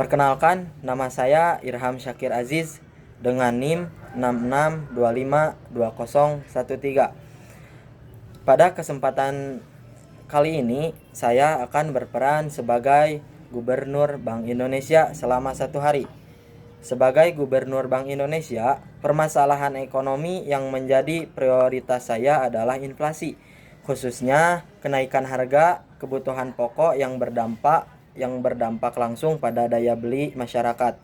Perkenalkan, nama saya Irham Syakir Aziz dengan NIM 66252013. Pada kesempatan kali ini, saya akan berperan sebagai Gubernur Bank Indonesia selama 1 hari. Sebagai Gubernur Bank Indonesia, permasalahan ekonomi yang menjadi prioritas saya adalah inflasi, khususnya kenaikan harga kebutuhan pokok yang berdampak langsung pada daya beli masyarakat.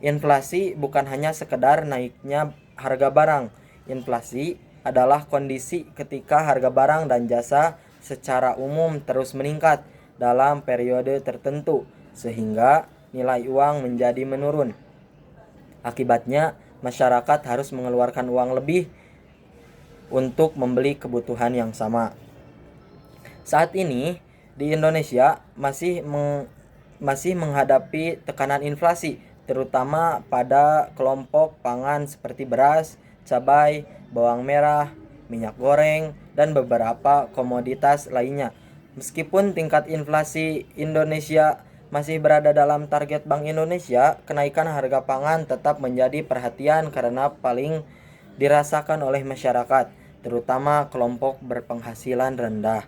Inflasi bukan hanya sekedar naiknya harga barang. Inflasi adalah kondisi ketika harga barang dan jasa secara umum terus meningkat dalam periode tertentu sehingga nilai uang menjadi menurun. Akibatnya, masyarakat harus mengeluarkan uang lebih untuk membeli kebutuhan yang sama. Saat ini di Indonesia masih menghadapi tekanan inflasi, terutama pada kelompok pangan seperti beras, cabai, bawang merah, minyak goreng, dan beberapa komoditas lainnya. Meskipun tingkat inflasi Indonesia masih berada dalam target Bank Indonesia, kenaikan harga pangan tetap menjadi perhatian karena paling dirasakan oleh masyarakat, terutama kelompok berpenghasilan rendah.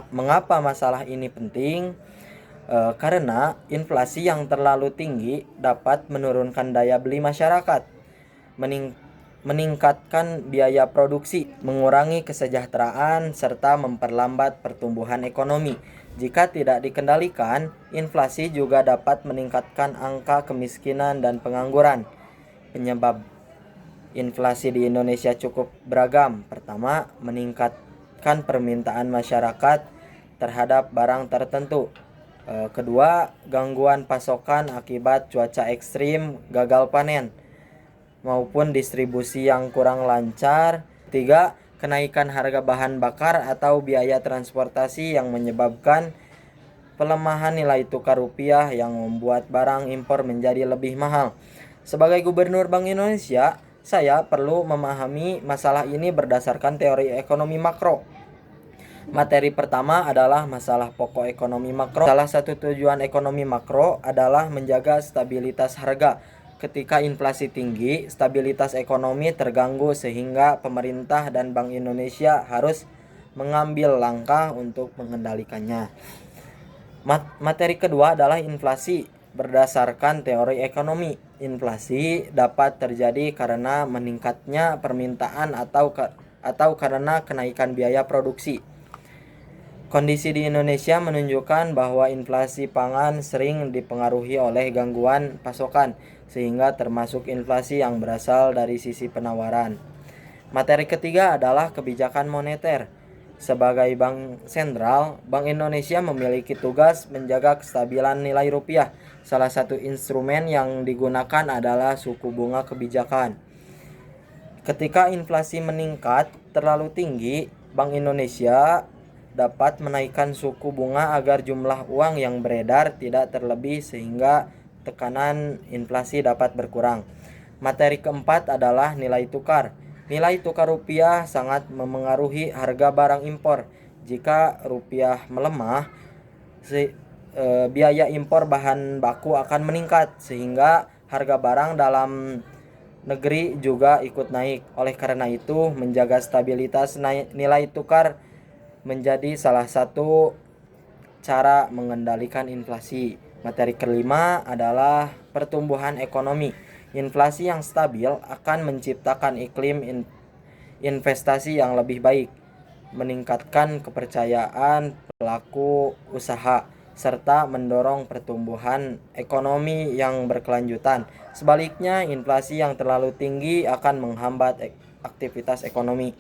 Mengapa masalah ini penting? Karena inflasi yang terlalu tinggi dapat menurunkan daya beli masyarakat, meningkatkan biaya produksi, mengurangi kesejahteraan, serta memperlambat pertumbuhan ekonomi. Jika tidak dikendalikan, inflasi juga dapat meningkatkan angka kemiskinan dan pengangguran. Penyebab inflasi di Indonesia cukup beragam. Pertama, meningkatkan permintaan masyarakat terhadap barang tertentu. Kedua, gangguan pasokan akibat cuaca ekstrim, gagal panen, maupun distribusi yang kurang lancar. Tiga, kenaikan harga bahan bakar atau biaya transportasi yang menyebabkan pelemahan nilai tukar rupiah yang membuat barang impor menjadi lebih mahal. Sebagai Gubernur Bank Indonesia, saya perlu memahami masalah ini berdasarkan teori ekonomi makro. Materi pertama adalah masalah pokok ekonomi makro. Salah satu tujuan ekonomi makro adalah menjaga stabilitas harga. Ketika inflasi tinggi, stabilitas ekonomi terganggu sehingga pemerintah dan Bank Indonesia harus mengambil langkah untuk mengendalikannya. Materi kedua adalah inflasi. Berdasarkan teori ekonomi, inflasi dapat terjadi karena meningkatnya permintaan atau karena kenaikan biaya produksi. Kondisi di Indonesia menunjukkan bahwa inflasi pangan sering dipengaruhi oleh gangguan pasokan, sehingga termasuk inflasi yang berasal dari sisi penawaran. Materi ketiga adalah kebijakan moneter. Sebagai bank sentral, Bank Indonesia memiliki tugas menjaga kestabilan nilai rupiah. Salah satu instrumen yang digunakan adalah suku bunga kebijakan. Ketika inflasi meningkat terlalu tinggi, Bank Indonesia dapat menaikkan suku bunga agar jumlah uang yang beredar tidak terlebih sehingga tekanan inflasi dapat berkurang. Materi keempat adalah nilai tukar. Nilai tukar rupiah sangat memengaruhi harga barang impor. Jika rupiah melemah, biaya impor bahan baku akan meningkat sehingga harga barang dalam negeri juga ikut naik. Oleh karena itu, menjaga stabilitas nilai tukar menjadi salah satu cara mengendalikan inflasi. Materi kelima adalah pertumbuhan ekonomi. Inflasi yang stabil akan menciptakan iklim investasi yang lebih baik, meningkatkan kepercayaan pelaku usaha, serta mendorong pertumbuhan ekonomi yang berkelanjutan. Sebaliknya, inflasi yang terlalu tinggi akan menghambat aktivitas ekonomi.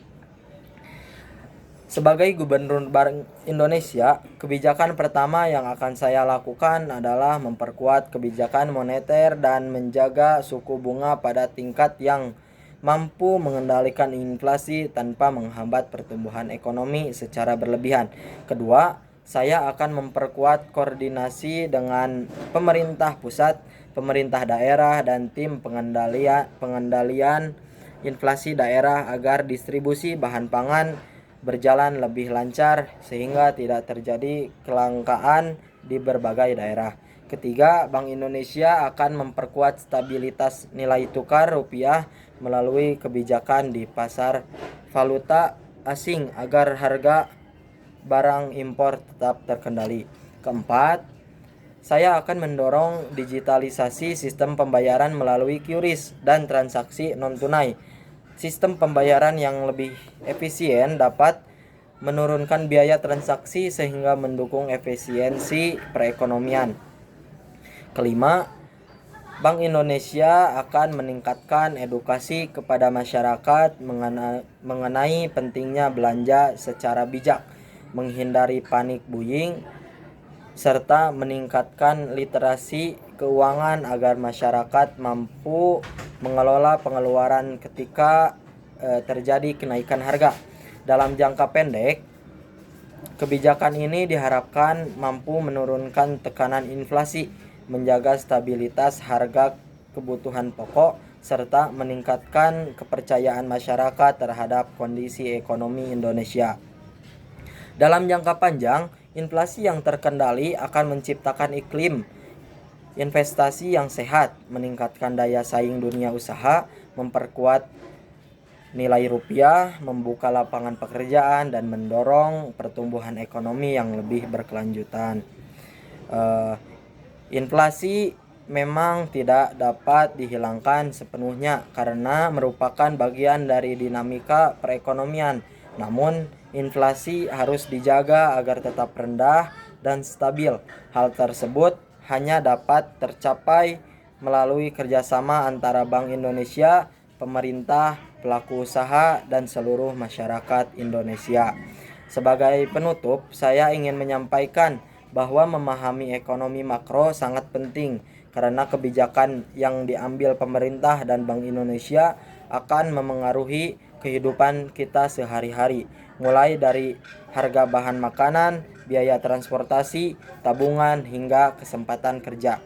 Sebagai Gubernur Bank Indonesia, kebijakan pertama yang akan saya lakukan adalah memperkuat kebijakan moneter dan menjaga suku bunga pada tingkat yang mampu mengendalikan inflasi tanpa menghambat pertumbuhan ekonomi secara berlebihan. Kedua, saya akan memperkuat koordinasi dengan pemerintah pusat, pemerintah daerah, dan tim pengendalian inflasi daerah agar distribusi bahan pangan berjalan lebih lancar sehingga tidak terjadi kelangkaan di berbagai daerah. Ketiga, Bank Indonesia akan memperkuat stabilitas nilai tukar rupiah melalui kebijakan di pasar valuta asing agar harga barang impor tetap terkendali. Keempat, saya akan mendorong digitalisasi sistem pembayaran melalui QRIS dan transaksi non-tunai. Sistem pembayaran yang lebih efisien dapat menurunkan biaya transaksi sehingga mendukung efisiensi perekonomian. Kelima, Bank Indonesia akan meningkatkan edukasi kepada masyarakat mengenai pentingnya belanja secara bijak, menghindari panik buying, serta meningkatkan literasi keuangan agar masyarakat mampu mengelola pengeluaran ketika terjadi kenaikan harga. Dalam jangka pendek, kebijakan ini diharapkan mampu menurunkan tekanan inflasi, menjaga stabilitas harga kebutuhan pokok, serta meningkatkan kepercayaan masyarakat terhadap kondisi ekonomi Indonesia. Dalam jangka panjang, inflasi yang terkendali akan menciptakan iklim investasi yang sehat, meningkatkan daya saing dunia usaha, memperkuat nilai rupiah, membuka lapangan pekerjaan, dan mendorong pertumbuhan ekonomi yang lebih berkelanjutan. Inflasi memang tidak dapat dihilangkan sepenuhnya karena merupakan bagian dari dinamika perekonomian. Namun, inflasi harus dijaga agar tetap rendah dan stabil. Hal tersebut hanya dapat tercapai melalui kerjasama antara Bank Indonesia, pemerintah, pelaku usaha, dan seluruh masyarakat Indonesia. Sebagai penutup, saya ingin menyampaikan bahwa memahami ekonomi makro sangat penting karena kebijakan yang diambil pemerintah dan Bank Indonesia akan memengaruhi kehidupan kita sehari-hari, mulai dari harga bahan makanan, biaya transportasi, tabungan, hingga kesempatan kerja.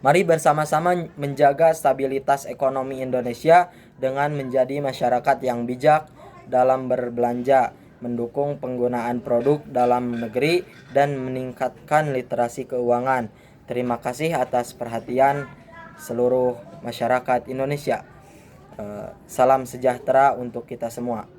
Mari bersama-sama menjaga stabilitas ekonomi Indonesia dengan menjadi masyarakat yang bijak dalam berbelanja, mendukung penggunaan produk dalam negeri, dan meningkatkan literasi keuangan. Terima kasih atas perhatian seluruh masyarakat Indonesia. Salam sejahtera untuk kita semua.